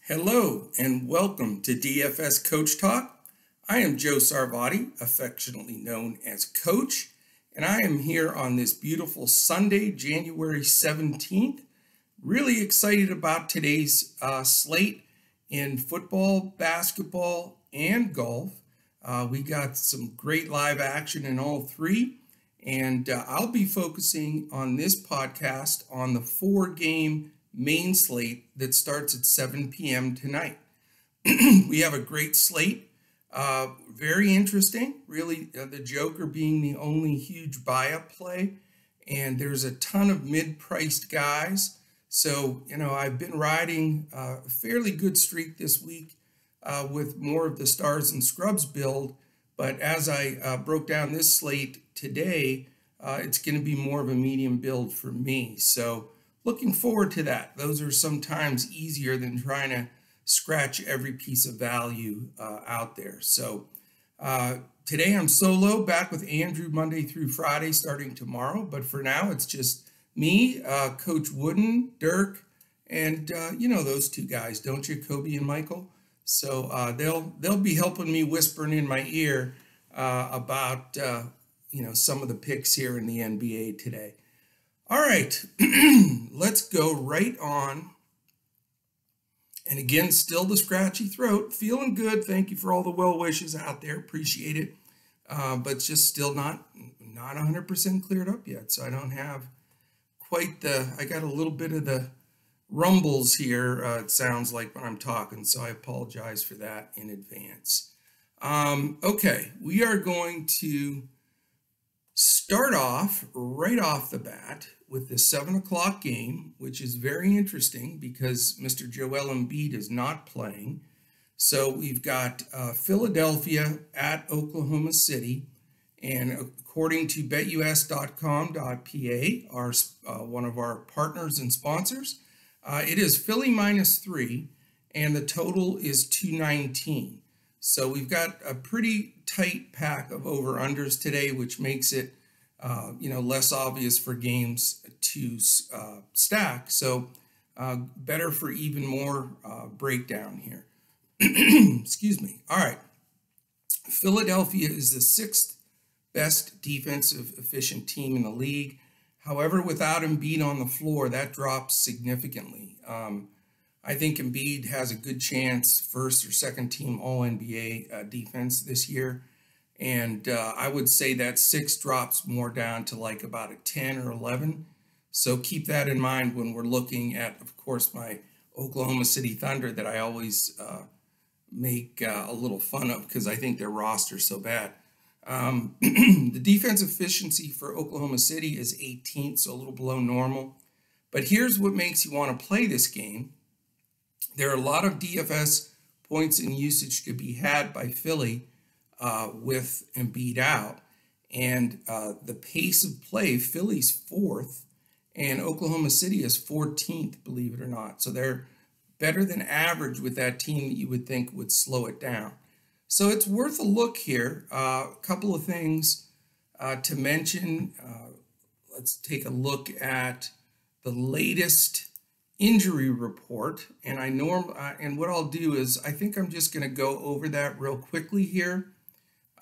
Hello and welcome to DFS Coach Talk. I am Joe Sarvati, affectionately known as Coach, and I am here on this beautiful Sunday, January 17th. Really excited about today's slate in football, basketball, and golf. We got some great live action in all three, and I'll be focusing on this podcast on the four-game main slate that starts at 7 p.m. tonight. We have a great slate, very interesting, really the Joker being the only huge buy-up play, and there's a ton of mid-priced guys. So, I've been riding a fairly good streak this week with more of the Stars and Scrubs build, but as I broke down this slate today, it's going to be more of a medium build for me. So, looking forward to that. Those are sometimes easier than trying to scratch every piece of value out there. So today I'm solo, back with Andrew Monday through Friday starting tomorrow. But for now, it's just me, Coach Wooden, Dirk, and those two guys, don't you, Kobe and Michael? So they'll be helping me whispering in my ear about some of the picks here in the NBA today. All right, let's go right on. And again, still the scratchy throat, feeling good. Thank you for all the well wishes out there. Appreciate it. But just still not 100% cleared up yet. So I don't have quite I got a little bit of the rumbles here, it sounds like, when I'm talking. So I apologize for that in advance. Okay, we are going to start off right off the bat with the 7 o'clock game, which is very interesting because Mr. Joel Embiid is not playing. So we've got Philadelphia at Oklahoma City. And according to betus.com.pa, one of our partners and sponsors, it is Philly -3, and the total is 219. So we've got a pretty tight pack of over-unders today, which makes it less obvious for games to stack. So better for even more breakdown here. Excuse me. All right. Philadelphia is the 6th best defensive efficient team in the league. However, without Embiid on the floor, that drops significantly. I think Embiid has a good chance, first or second team All-NBA defense this year. And I would say that 6 drops more down to like about a 10 or 11. So keep that in mind when we're looking at, of course, my Oklahoma City Thunder that I always make a little fun of because I think their roster's so bad. The defense efficiency for Oklahoma City is 18th, so a little below normal. But here's what makes you want to play this game. There are a lot of DFS points and usage to be had by Philly with Embiid out, and the pace of play, Philly's 4th, and Oklahoma City is 14th, believe it or not. So they're better than average with that team that you would think would slow it down. So it's worth a look here. A couple of things to mention. Let's take a look at the latest injury report, and and what I'll do is I think I'm just going to go over that real quickly here.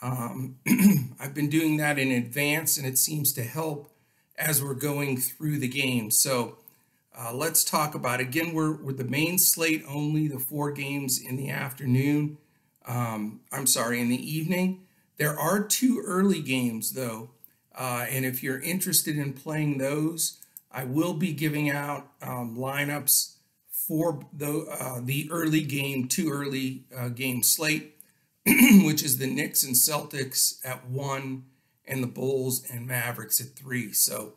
I've been doing that in advance, and it seems to help as we're going through the game. So let's talk about, again, we're the main slate only, the 4 games in the afternoon. In the evening. There are 2 early games, though, and if you're interested in playing those, I will be giving out lineups for the early game, 2 early game slate, which is the Knicks and Celtics at 1 and the Bulls and Mavericks at 3. So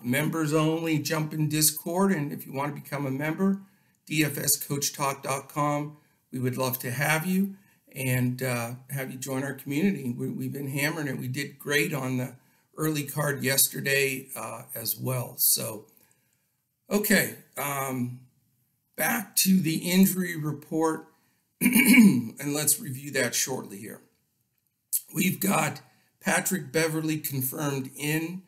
members only, jump in Discord. And if you want to become a member, dfscoachtalk.com. We would love to have you and have you join our community. We've been hammering it. We did great on the early card yesterday as well. So, okay, back to the injury report. And let's review that shortly here. We've got Patrick Beverley confirmed in.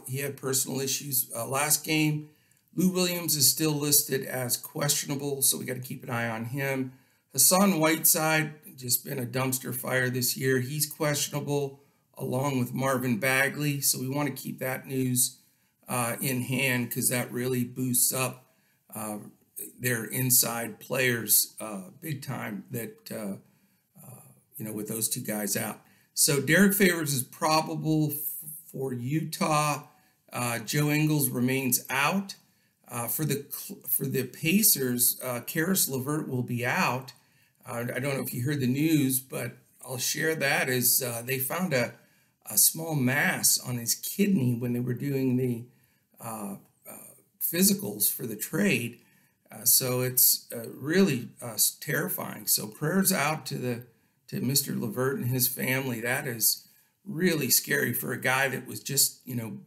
He had personal issues last game. Lou Williams is still listed as questionable, so we got to keep an eye on him. Hassan Whiteside, just been a dumpster fire this year. He's questionable, along with Marvin Bagley, so we want to keep that news in hand because that really boosts up their inside players big time that, with those two guys out. So Derek Favors is probable for Utah. Joe Ingles remains out. For the Pacers, Caris LeVert will be out. I don't know if you heard the news, but I'll share that as they found a small mass on his kidney when they were doing the physicals for the trade. So it's really terrifying. So prayers out to Mr. LeVert and his family. That is really scary for a guy that was just,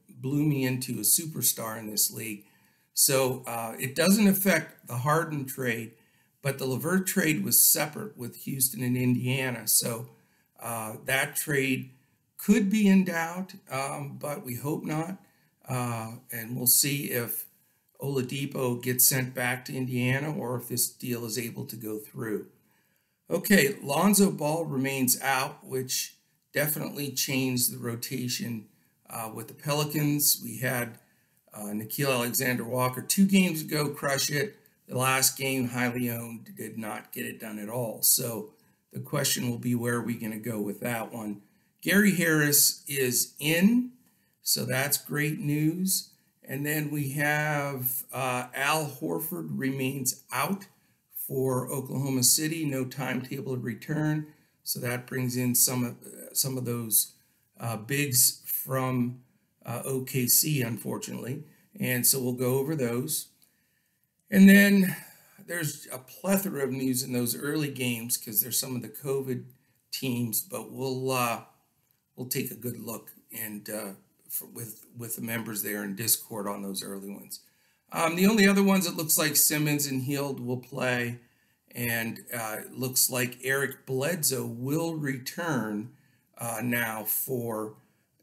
blew me into a superstar in this league. So it doesn't affect the Harden trade, but the LeVert trade was separate with Houston and Indiana. So that trade could be in doubt, but we hope not. And we'll see if Oladipo gets sent back to Indiana or if this deal is able to go through. Okay, Lonzo Ball remains out, which definitely changed the rotation with the Pelicans. We had Nickeil Alexander-Walker 2 games ago crush it. The last game, highly owned, did not get it done at all. So the question will be, where are we going to go with that one? Gary Harris is in, so that's great news. And then we have Al Horford remains out for Oklahoma City, no timetable of return. So that brings in some of those bigs from OKC, unfortunately. And so we'll go over those. And then there's a plethora of news in those early games because there's some of the COVID teams, but we'll take a good look and with the members there in Discord on those early ones. The only other ones, it looks like Simmons and Hield will play, and it looks like Eric Bledsoe will return now for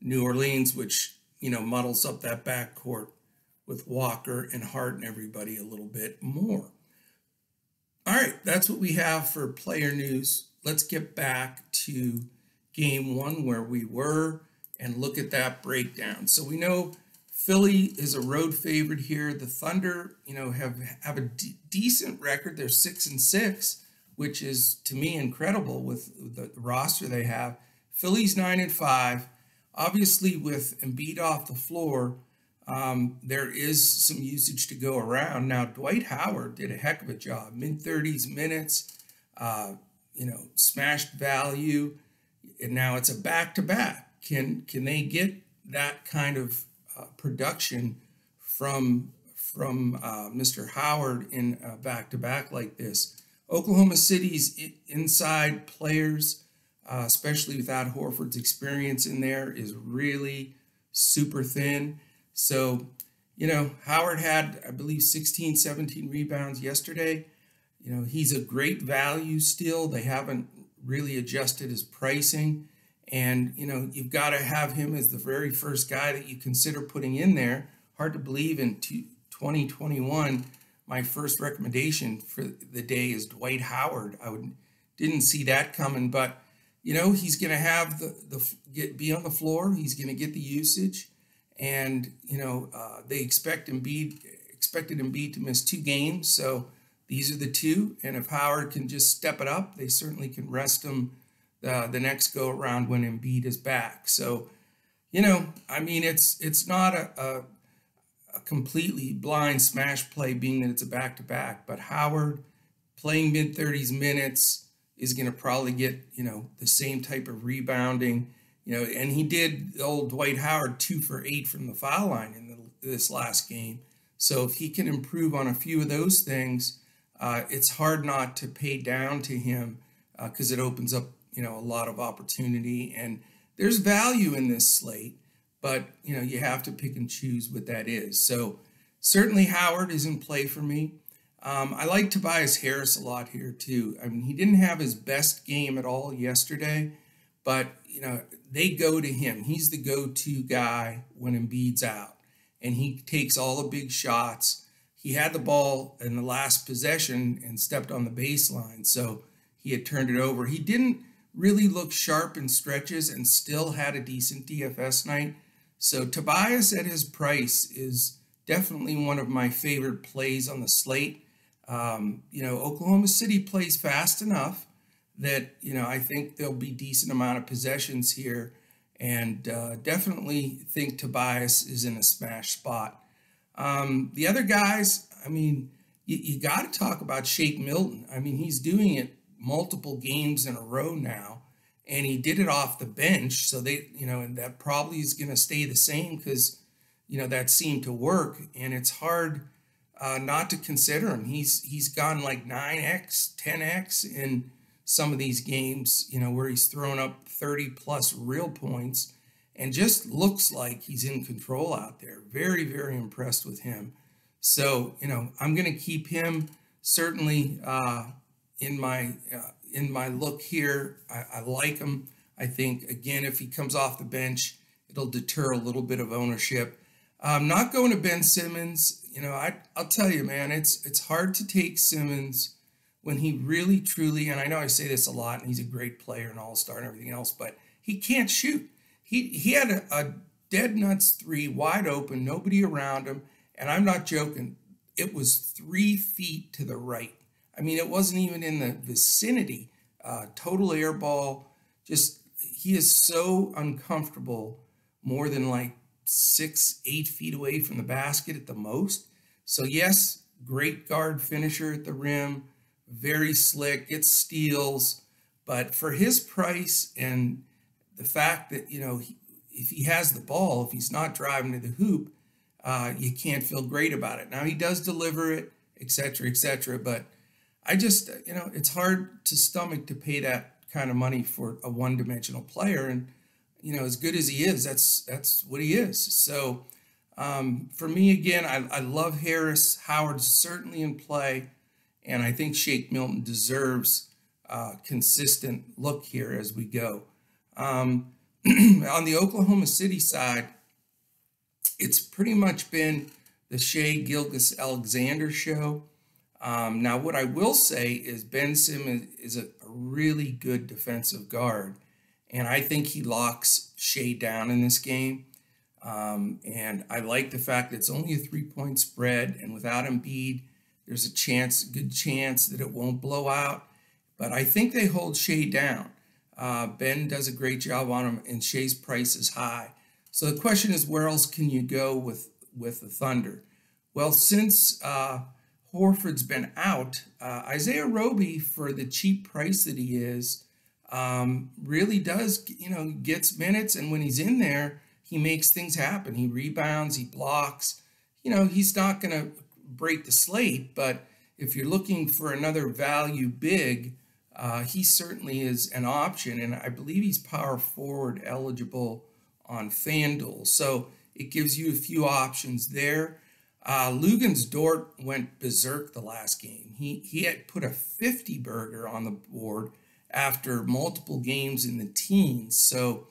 New Orleans, which muddles up that backcourt with Walker and Hart and everybody a little bit more. All right, that's what we have for player news. Let's get back to game one where we were and look at that breakdown. So we know Philly is a road favorite here. The Thunder, have a decent record. They're 6-6, which is to me incredible with the roster they have. Philly's 9-5. Obviously, with Embiid off the floor, there is some usage to go around. Now, Dwight Howard did a heck of a job. Mid-30s minutes, smashed value, and now it's a back-to-back. Can they get that kind of production from Mr. Howard in a back-to-back like this? Oklahoma City's inside players, especially without Horford's experience in there, is really super thin. So, Howard had, I believe, 16, 17 rebounds yesterday. He's a great value still. They haven't really adjusted his pricing. And, you've got to have him as the very first guy that you consider putting in there. Hard to believe in 2021, my first recommendation for the day is Dwight Howard. Didn't see that coming, but, he's going to have be on the floor. He's going to get the usage. And, they expected Embiid to miss 2 games. So these are the 2. And if Howard can just step it up, they certainly can rest him the next go around when Embiid is back. So, it's not a completely blind smash play being that it's a back-to-back, but Howard playing mid-30s minutes is going to probably get, the same type of rebounding, and he did the old Dwight Howard 2 for 8 from the foul line in this last game. So if he can improve on a few of those things, it's hard not to pay down to him because it opens up, a lot of opportunity, and there's value in this slate, but, you have to pick and choose what that is. So certainly Howard is in play for me. I like Tobias Harris a lot here too. He didn't have his best game at all yesterday, but, they go to him. He's the go-to guy when Embiid's out, and he takes all the big shots. he had the ball in the last possession and stepped on the baseline, so he had turned it over. He didn't really look sharp in stretches and still had a decent DFS night. So Tobias at his price is definitely one of my favorite plays on the slate. Oklahoma City plays fast enough that, I think there'll be decent amount of possessions here, and definitely think Tobias is in a smash spot. The other guys, you got to talk about Shake Milton. He's doing it multiple games in a row now, and he did it off the bench. So and that probably is going to stay the same because, that seemed to work, and it's hard not to consider him. He's gone like 9x, 10x in some of these games, where he's thrown up 30 plus real points and just looks like he's in control out there. Very, very impressed with him. So, I'm going to keep him certainly in my look here. I like him. I think, again, if he comes off the bench, it'll deter a little bit of ownership. I'm not going to Ben Simmons. I'll tell you, man, it's hard to take Simmons when he really, truly, and I know I say this a lot, and he's a great player and all-star and everything else, but he can't shoot. He had a dead nuts three wide open, nobody around him, and I'm not joking. It was 3 feet to the right. It wasn't even in the vicinity. Total air ball. Just, he is so uncomfortable, more than like 6, 8 feet away from the basket at the most. So yes, great guard finisher at the rim, very slick, gets steals, but for his price and the fact that, if he has the ball, if he's not driving to the hoop, you can't feel great about it. Now, he does deliver it, etc., but I just, it's hard to stomach to pay that kind of money for a one-dimensional player. And, as good as he is, that's what he is. So for me, again, I love Harris. Howard's certainly in play, and I think Shake Milton deserves consistent look here as we go. On the Oklahoma City side, it's pretty much been the Shai Gilgeous-Alexander show. Now, what I will say is Ben Simmons is a really good defensive guard, and I think he locks Shai down in this game. And I like the fact that it's only a 3-point spread, and without Embiid, there's a good chance that it won't blow out. But I think they hold Shai down. Ben does a great job on him, and Shai's price is high. So the question is, where else can you go with the Thunder? Well, since Horford's been out, Isaiah Roby, for the cheap price that he is, really does, gets minutes, and when he's in there, he makes things happen. He rebounds, he blocks. He's not going to break the slate, but if you're looking for another value big, he certainly is an option, and I believe he's power forward eligible on FanDuel, so it gives you a few options there. Luguentz Dort went berserk the last game. He had put a 50 burger on the board after multiple games in the teens. So,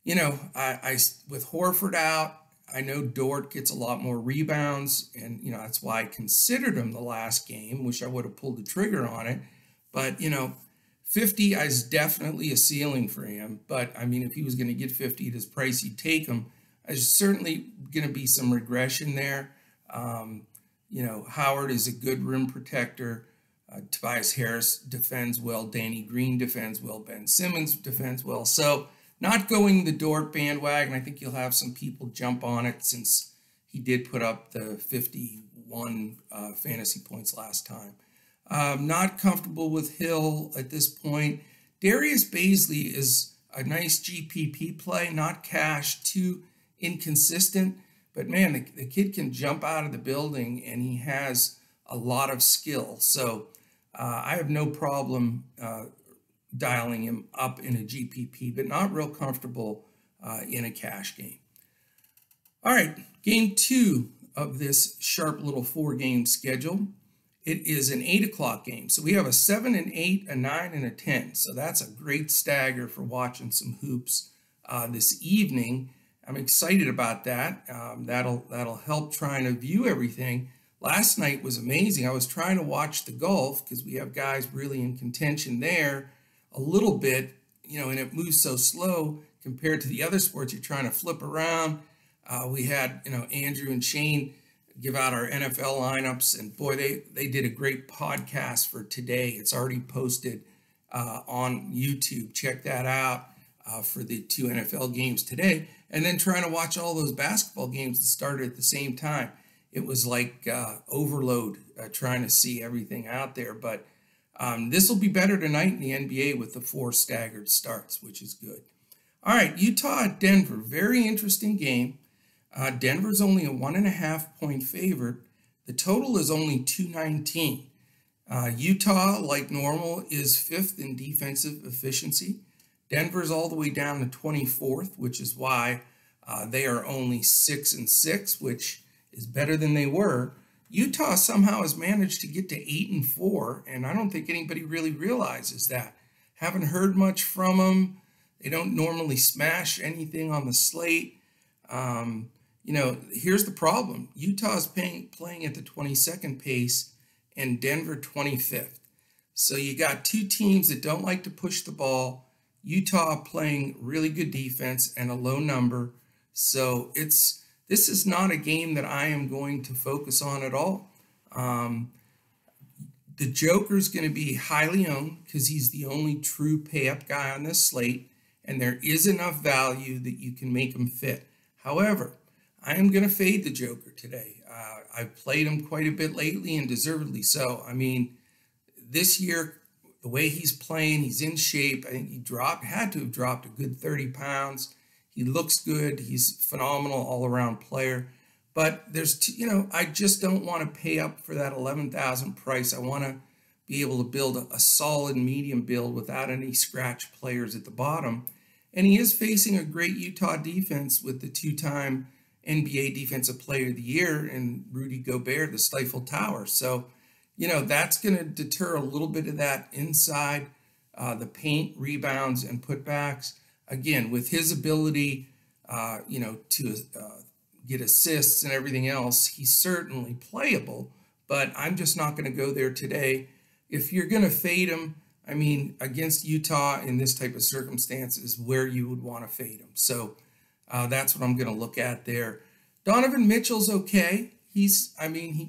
I with Horford out, I know Dort gets a lot more rebounds, and that's why I considered him the last game. Wish I would have pulled the trigger on it, but 50 is definitely a ceiling for him. But if he was going to get 50 at his price, he'd take him. There's certainly going to be some regression there. Howard is a good rim protector. Tobias Harris defends well. Danny Green defends well. Ben Simmons defends well. So not going the Dort bandwagon. I think you'll have some people jump on it since he did put up the 51 fantasy points last time. Not comfortable with Hill at this point. Darius Bazley is a nice GPP play, not cash, too inconsistent. But man, the kid can jump out of the building, and he has a lot of skill. So I have no problem dialing him up in a GPP, but not real comfortable in a cash game. All right, game 2 of this sharp little 4-game schedule. It is an 8 o'clock game. So we have a 7 and 8, a 9 and a 10. So that's a great stagger for watching some hoops this evening. I'm excited about that. That'll help trying to view everything. last night was amazing. I was trying to watch the golf because we have guys really in contention there a little bit, and it moves so slow compared to the other sports. You're trying to flip around. We had, Andrew and Shane give out our NFL lineups, and boy, they did a great podcast for today. It's already posted on YouTube. Check that out for the 2 NFL games today. And then trying to watch all those basketball games that started at the same time. It was like overload trying to see everything out there. But this will be better tonight in the NBA with the 4 staggered starts, which is good. All right, Utah at Denver. Very interesting game. Denver's only a 1.5-point favorite. The total is only 219. Utah, like normal, is 5th in defensive efficiency. Denver's all the way down to 24th, which is why they are only 6-6, which is better than they were. Utah somehow has managed to get to 8-4, and I don't think anybody really realizes that. Haven't heard much from them. They don't normally smash anything on the slate. Here's the problem. Utah's playing at the 22nd pace and Denver 25th. So you got 2 teams that don't like to push the ball. Utah playing really good defense and a low number. So this is not a game that I am going to focus on at all. The Joker's going to be highly owned because he's the only true pay-up guy on this slate, and there is enough value that you can make him fit. However, I am going to fade the Joker today. I've played him quite a bit lately, and deservedly so. I mean, this year, the way he's playing, he's in shape. I think he had to have dropped a good 30 pounds. He looks good. He's a phenomenal all-around player. But I just don't want to pay up for that $11,000 price. I want to be able to build a solid medium build without any scratch players at the bottom. And he is facing a great Utah defense with the 2-time NBA Defensive Player of the Year and Rudy Gobert, the Stifle Tower. So, that's going to deter a little bit of that inside, the paint, rebounds, and putbacks. Again, with his ability, to get assists and everything else, he's certainly playable, but I'm just not going to go there today. If you're going to fade him, against Utah in this type of circumstances, where you would want to fade him. So that's what I'm going to look at there. Donovan Mitchell's okay. He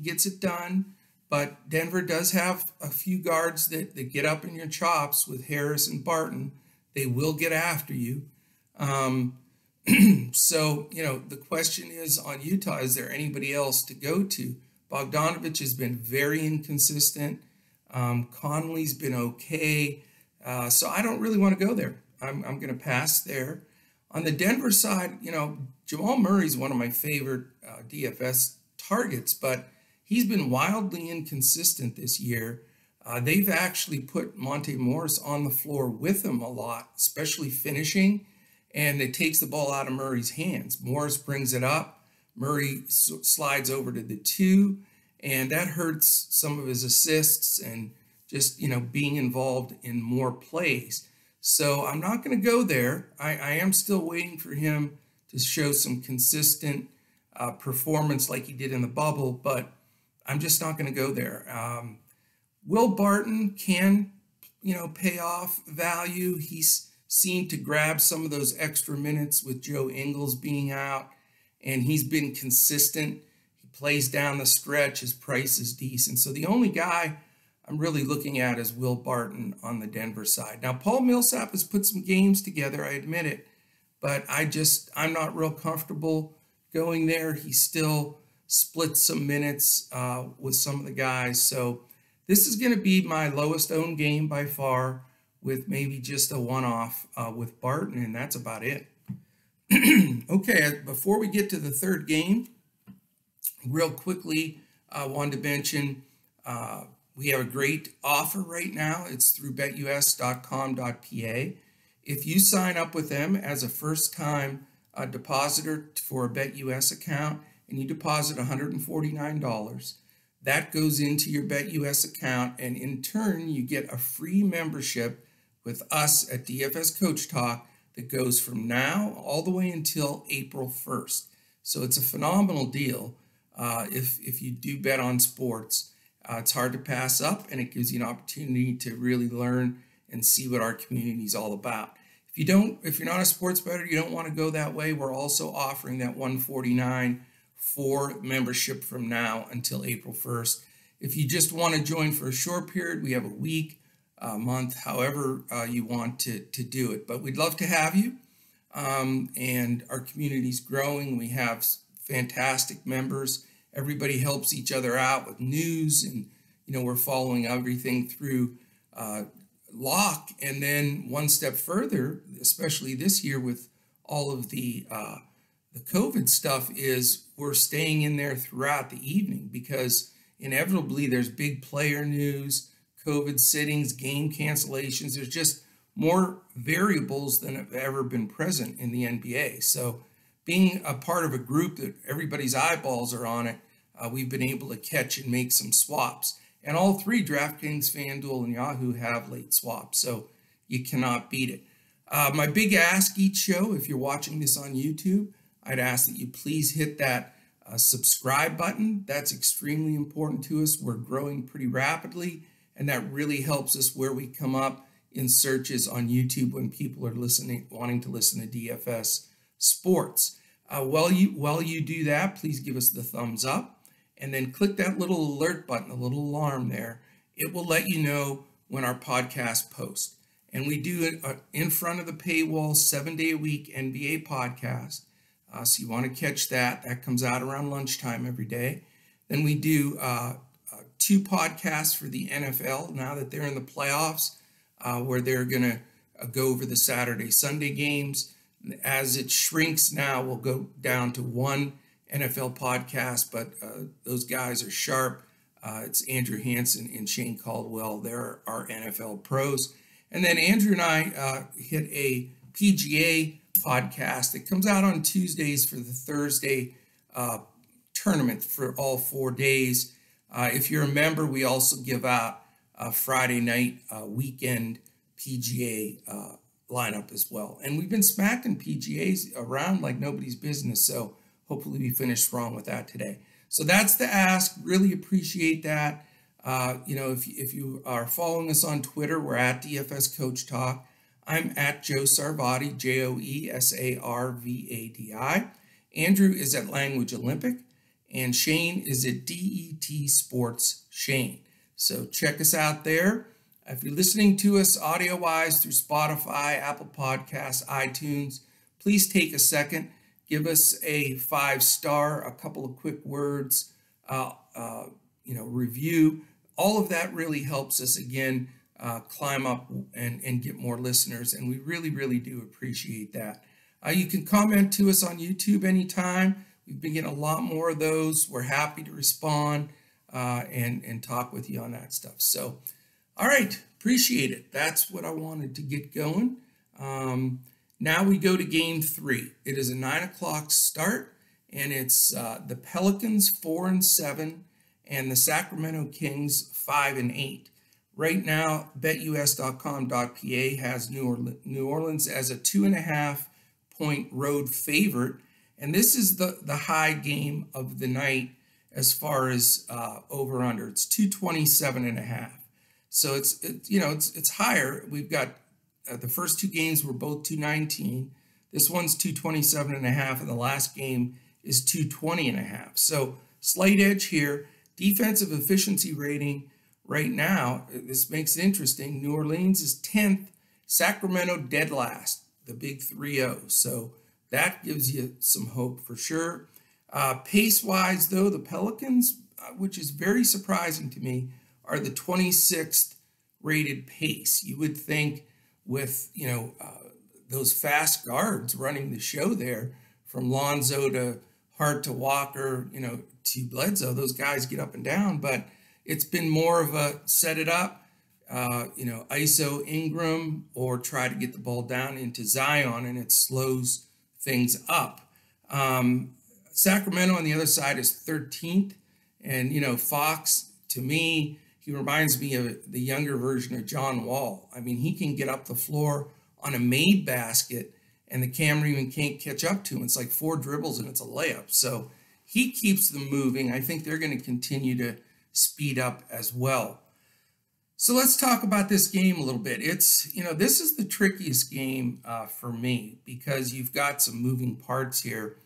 gets it done, but Denver does have a few guards that get up in your chops with Harris and Barton. They will get after you. So, the question is on Utah, is there anybody else to go to? Bogdanovich has been very inconsistent. Conley's been okay. So I don't really want to go there. I'm going to pass there. On the Denver side, Jamal Murray's one of my favorite DFS targets, but he's been wildly inconsistent this year. They've actually put Monte Morris on the floor with him a lot, especially finishing, and it takes the ball out of Murray's hands. Morris brings it up. Murray slides over to the 2, and that hurts some of his assists and just, being involved in more plays. So I'm not going to go there. I am still waiting for him to show some consistent performance like he did in the bubble, but I'm just not going to go there. Will Barton can, pay off value. He's seemed to grab some of those extra minutes with Joe Ingles being out, and he's been consistent. He plays down the stretch. His price is decent. So the only guy I'm really looking at is Will Barton on the Denver side. Now, Paul Millsap has put some games together, I admit it, but I'm not real comfortable going there. He still splits some minutes with some of the guys. So this is going to be my lowest owned game by far, with maybe just a one-off with Barton, and that's about it. Okay, before we get to the third game, real quickly, I wanted to mention we have a great offer right now. It's through betus.com.pa. If you sign up with them as a first-time depositor for a BetUS account and you deposit $149, that goes into your BetUS account, and in turn, you get a free membership with us at DFS Coach Talk that goes from now all the way until April 1st. So it's a phenomenal deal. if you do bet on sports. It's hard to pass up, and it gives you an opportunity to really learn and see what our community is all about. If you're not a sports bettor, you don't want to go that way, we're also offering that $149 for membership from now until April 1st. If you just want to join for a short period, we have a week, a month, however you want to do it. But we'd love to have you. And our community's growing. We have fantastic members. Everybody helps each other out with news, and we're following everything through Lock. And then one step further, especially this year with all of the COVID stuff, is we're staying in there throughout the evening, because inevitably there's big player news, COVID sittings, game cancellations. There's just more variables than have ever been present in the NBA. So being a part of a group that everybody's eyeballs are on it, we've been able to catch and make some swaps. And all three, DraftKings, FanDuel, and Yahoo, have late swaps, so you cannot beat it. My big ask each show, if you're watching this on YouTube, I'd ask that you please hit that subscribe button. That's extremely important to us. We're growing pretty rapidly, and that really helps us where we come up in searches on YouTube when people are wanting to listen to DFS Sports. While you do that, please give us the thumbs up, and then click that little alert button, a little alarm there. It will let you know when our podcast posts. And we do it in front of the paywall, 7-day-a-week NBA podcast. So you want to catch that. That comes out around lunchtime every day. Then we do 2 podcasts for the NFL now that they're in the playoffs, where they're going to go over the Saturday, Sunday games. As it shrinks now, we'll go down to 1 NFL podcast, but those guys are sharp. It's Andrew Hansen and Shane Caldwell. They're our NFL pros. And then Andrew and I hit a PGA podcast that comes out on Tuesdays for the Thursday tournament for all 4 days. If you're a member, we also give out a Friday night weekend PGA lineup as well. And we've been smacking PGAs around like nobody's business, so hopefully we finish strong with that today. So that's the ask. Really appreciate that. If you are following us on Twitter, we're at DFS Coach Talk. I'm at Joe Sarvadi, JoeSarvadi. Andrew is at Language Olympic, and Shane is at DET Sports Shane. So check us out there. If you're listening to us audio-wise through Spotify, Apple Podcasts, iTunes, please take a second. Give us a 5-star, a couple of quick words, review. All of that really helps us, again, climb up and get more listeners. And we really, really do appreciate that. You can comment to us on YouTube anytime. We've been getting a lot more of those. We're happy to respond and talk with you on that stuff. So, all right, appreciate it. That's what I wanted to get going. Now we go to game 3. It is a 9:00 start, and it's the Pelicans 4-7 and the Sacramento Kings 5-8. Right now, BetUS.com.pa has New Orleans as a 2.5-point road favorite, and this is the high game of the night as far as over/under. It's 227.5. So it's higher. We've got the first 2 games were both 219. This one's 227.5, and the last game is 220.5. So slight edge here. Defensive efficiency rating right now, this makes it interesting. New Orleans is 10th, Sacramento dead last, the big 3-0. So that gives you some hope for sure. Pace-wise, though, the Pelicans, which is very surprising to me, are the 26th rated pace. You would think with, those fast guards running the show there, from Lonzo to Hart to Walker, to Bledsoe, those guys get up and down, but it's been more of a set it up, ISO Ingram, or try to get the ball down into Zion, and it slows things up. Sacramento on the other side is 13th, and, Fox, to me, he reminds me of the younger version of John Wall. I mean, he can get up the floor on a made basket, and the camera even can't catch up to him. It's like 4 dribbles, and it's a layup. So he keeps them moving. I think they're going to continue to speed up as well. So let's talk about this game a little bit. It's, this is the trickiest game for me because you've got some moving parts here.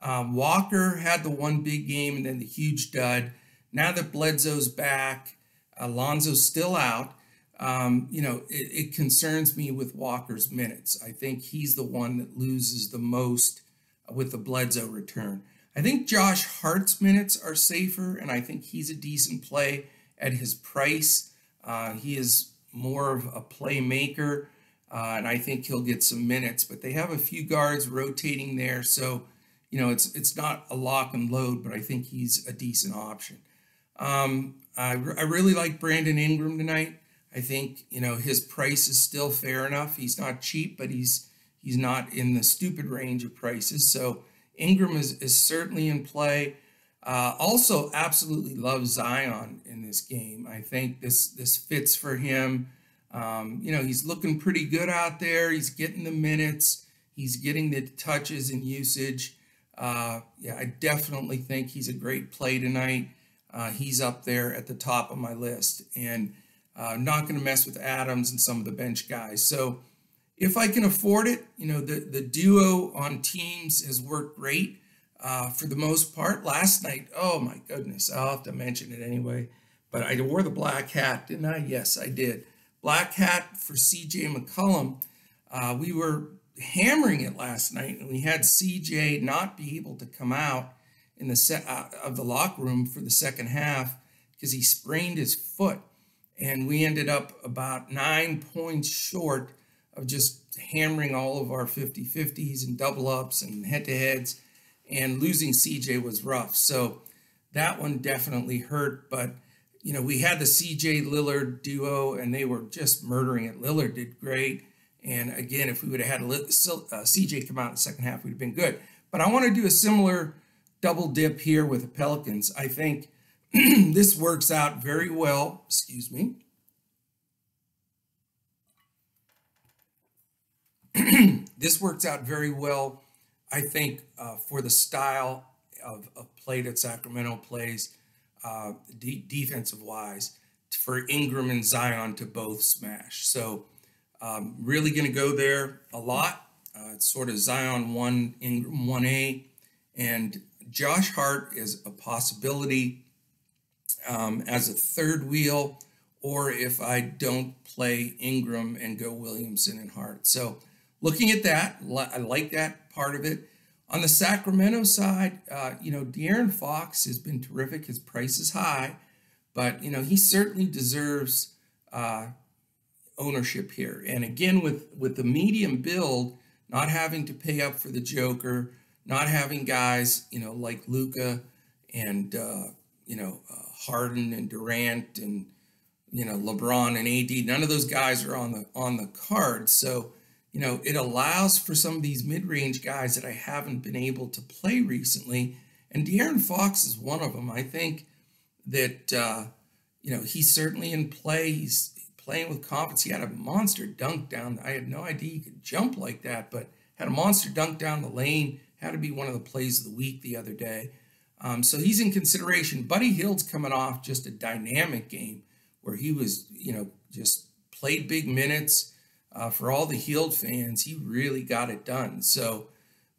Walker had the one big game and then the huge dud. Now that Bledsoe's back, Alonso's still out. It concerns me with Walker's minutes. I think he's the one that loses the most with the Bledsoe return. I think Josh Hart's minutes are safer, and I think he's a decent play at his price. He is more of a playmaker, and I think he'll get some minutes. But they have a few guards rotating there, so it's not a lock and load, but I think he's a decent option. I really like Brandon Ingram tonight. I think his price is still fair enough. He's not cheap, but he's not in the stupid range of prices. So Ingram is certainly in play. Also, absolutely love Zion in this game. I think this fits for him. He's looking pretty good out there. He's getting the minutes. He's getting the touches and usage. I definitely think he's a great play tonight. He's up there at the top of my list. And not going to mess with Adams and some of the bench guys. So if I can afford it, the duo on teams has worked great for the most part. Last night, oh my goodness, I'll have to mention it anyway. But I wore the black hat, didn't I? Yes, I did. Black hat for CJ McCollum. We were hammering it last night, and we had CJ not be able to come out in the of the locker room for the second half because he sprained his foot. And we ended up about 9 points short of just hammering all of our 50-50s and double ups and head-to-heads, and losing CJ was rough. So that one definitely hurt. But, we had the CJ Lillard duo, and they were just murdering it. Lillard did great. And again, if we would have had CJ come out in the second half, we'd have been good. But I want to do a similar double dip here with the Pelicans. I think this works out very well. Excuse me. This works out very well, I think, for the style of play that Sacramento plays, defensive-wise, for Ingram and Zion to both smash. So really going to go there a lot. It's sort of Zion 1, Ingram 1A, and Josh Hart is a possibility as a third wheel, or if I don't play Ingram and go Williamson and Hart. So looking at that, I like that part of it. On the Sacramento side, De'Aaron Fox has been terrific. His price is high, but, he certainly deserves ownership here. And again, with the medium build, not having to pay up for the Joker, not having guys, like Luka and, Harden and Durant and, LeBron and AD, none of those guys are on the card. So, it allows for some of these mid-range guys that I haven't been able to play recently. And De'Aaron Fox is one of them. I think that, he's certainly in play. He's playing with confidence. He had a monster dunk down. I had no idea he could jump like that, but had a monster dunk down the lane. Had to be one of the plays of the week the other day. So he's in consideration. Buddy Hield's coming off just a dynamic game where he was, just played big minutes. For all the Hield fans, he really got it done. So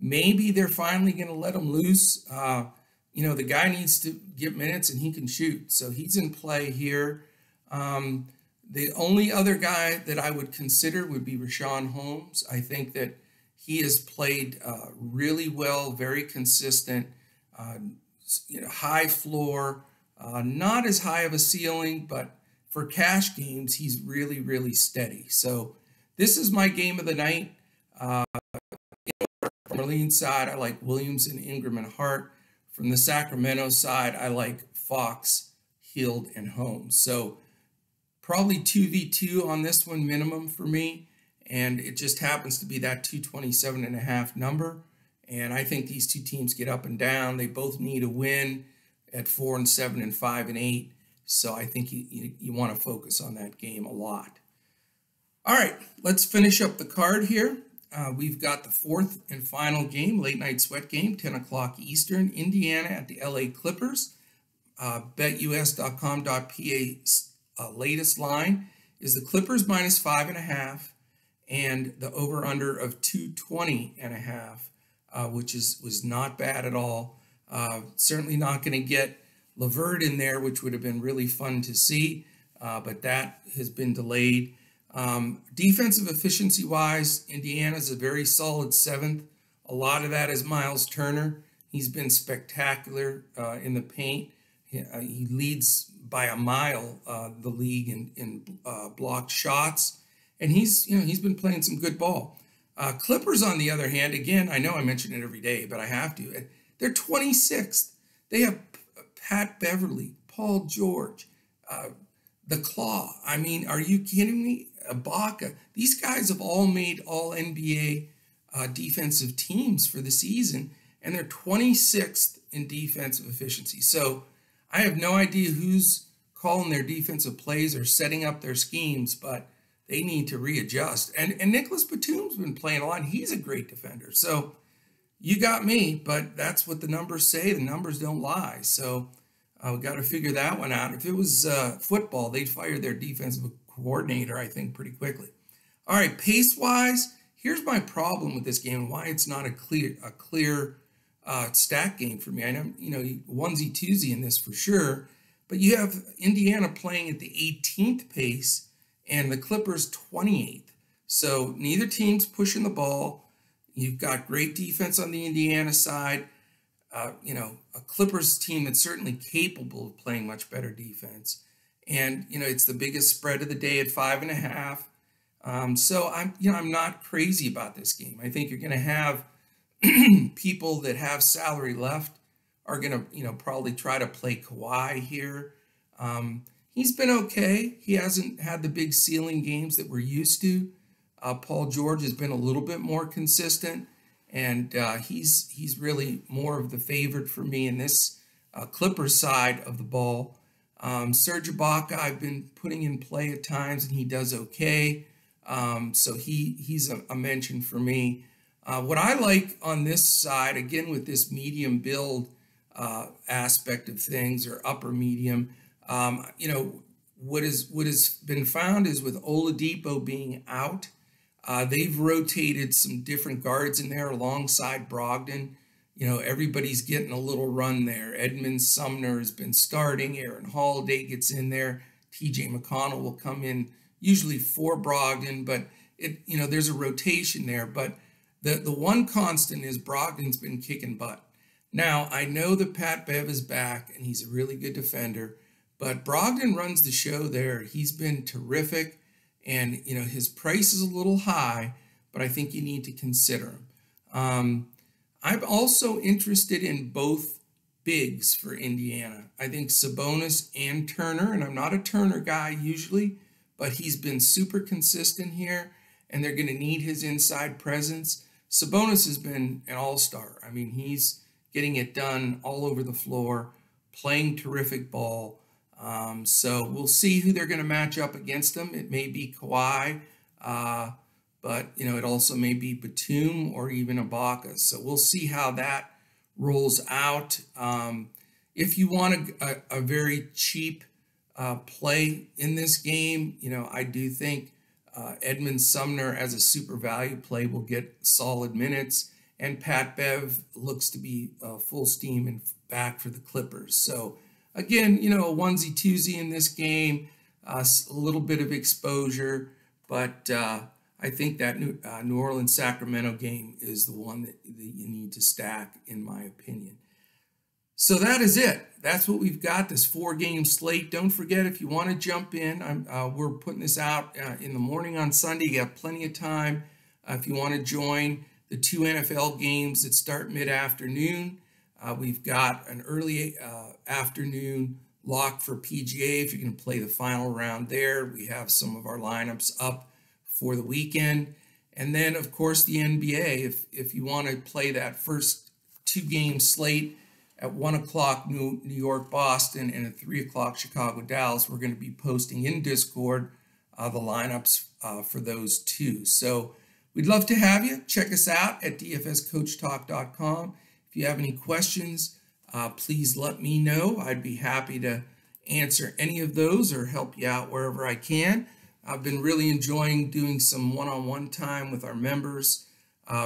maybe they're finally going to let him loose. The guy needs to get minutes and he can shoot. So he's in play here. The only other guy that I would consider would be Richaun Holmes. I think that he has played really well, very consistent, high floor, not as high of a ceiling, but for cash games, he's really, really steady. So this is my game of the night. From the Orleans side, I like Williamson, Ingram, and Hart. From the Sacramento side, I like Fox, Hield, and Holmes. So probably 2v2 on this one minimum for me. And it just happens to be that 227.5 number. And I think these two teams get up and down. They both need a win at 4-7 and 5-8. So I think you want to focus on that game a lot. All right, let's finish up the card here. we've got the fourth and final game, late night sweat game, 10 o'clock Eastern, Indiana at the LA Clippers. BetUS.com.pa's latest line is the Clippers minus 5.5 and the over-under of 220.5, which was not bad at all. Certainly not going to get LeVert in there, which would have been really fun to see, but that has been delayed. Defensive efficiency-wise, Indiana's a very solid 7th. A lot of that is Miles Turner. He's been spectacular in the paint. He leads by a mile the league in blocked shots, and he's been playing some good ball. Clippers, on the other hand, again, I know I mention it every day, but I have to. They're 26th. They have Pat Beverly, Paul George, the Claw. I mean, are you kidding me? Ibaka. These guys have all made all NBA defensive teams for the season, and they're 26th in defensive efficiency. So I have no idea who's calling their defensive plays or setting up their schemes, but they need to readjust. And Nicholas Batum's been playing a lot. He's a great defender. So you got me, but that's what the numbers say. The numbers don't lie. So we got to figure that one out. If it was football, they'd fire their defensive coordinator, I think, pretty quickly. All right, pace-wise, here's my problem with this game and why it's not a clear stack game for me. I know, onesie twosie in this for sure, but you have Indiana playing at the 18th pace and the Clippers 28th. So neither team's pushing the ball. You've got great defense on the Indiana side. A Clippers team that's certainly capable of playing much better defense. And, it's the biggest spread of the day at 5.5. So I'm not crazy about this game. I think you're going to have people that have salary left are going to, probably try to play Kawhi here. He's been okay. He hasn't had the big ceiling games that we're used to. Paul George has been a little bit more consistent, and he's really more of the favorite for me in this Clippers side of the ball. Serge Ibaka, I've been putting in play at times, and he does okay. So he's a mention for me. What I like on this side, again with this medium build aspect of things, or upper medium, what has been found is with Oladipo being out, they've rotated some different guards in there alongside Brogdon. Everybody's getting a little run there. Edmund Sumner has been starting. Aaron Holiday gets in there. TJ McConnell will come in usually for Brogdon, but there's a rotation there. But the one constant is Brogdon's been kicking butt. Now, I know that Pat Bev is back, and he's a really good defender, but Brogdon runs the show there. He's been terrific, and, his price is a little high, but I think you need to consider him. I'm also interested in both bigs for Indiana. I think Sabonis and Turner, and I'm not a Turner guy usually, but he's been super consistent here, and they're going to need his inside presence. Sabonis has been an all-star. I mean, he's getting it done all over the floor, playing terrific ball. So we'll see who they're going to match up against them. It may be Kawhi, but, it also may be Batum or even Ibaka. So we'll see how that rolls out. If you want a very cheap play in this game, I do think Edmund Sumner as a super value play will get solid minutes, and Pat Bev looks to be full steam and back for the Clippers. So again, a onesie twosie in this game, a little bit of exposure, but I think that New Orleans-Sacramento game is the one that you need to stack, in my opinion. So that is it. That's what we've got, this 4-game slate. Don't forget, if you want to jump in, we're putting this out in the morning on Sunday. You got plenty of time. If you want to join the 2 NFL games that start mid-afternoon, we've got an early afternoon lock for PGA. If you're going to play the final round there, we have some of our lineups up for the weekend. And then, of course, the NBA. If you want to play that first 2-game slate at 1 o'clock New York, Boston, and at 3 o'clock Chicago, Dallas, we're going to be posting in Discord the lineups for those two. So we'd love to have you. Check us out at dfscoachtalk.com. If you have any questions, please let me know. I'd be happy to answer any of those or help you out wherever I can. I've been really enjoying doing some one-on-one time with our members.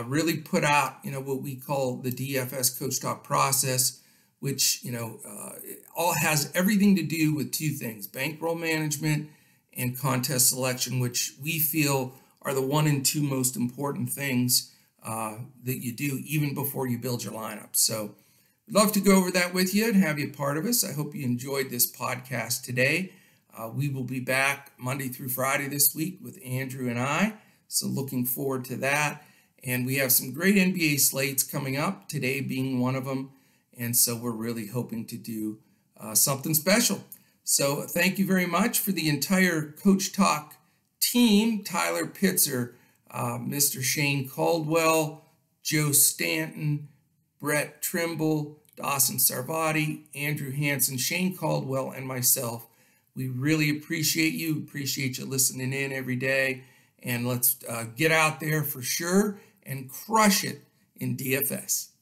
Really put out, what we call the DFS Coach Talk process, which, it all has everything to do with two things: bankroll management and contest selection, which we feel are the one and two most important things that you do even before you build your lineup. So we'd love to go over that with you and have you part of us. I hope you enjoyed this podcast today. We will be back Monday through Friday this week with Andrew and I. So looking forward to that. And we have some great NBA slates coming up, today being one of them. And so we're really hoping to do something special. So thank you very much for the entire Coach Talk team: Tyler Pitzer, Mr. Shane Caldwell, Joe Stanton, Brett Trimble, Dawson Sarvati, Andrew Hansen, Shane Caldwell, and myself. We really appreciate you listening in every day. And let's get out there for sure and crush it in DFS.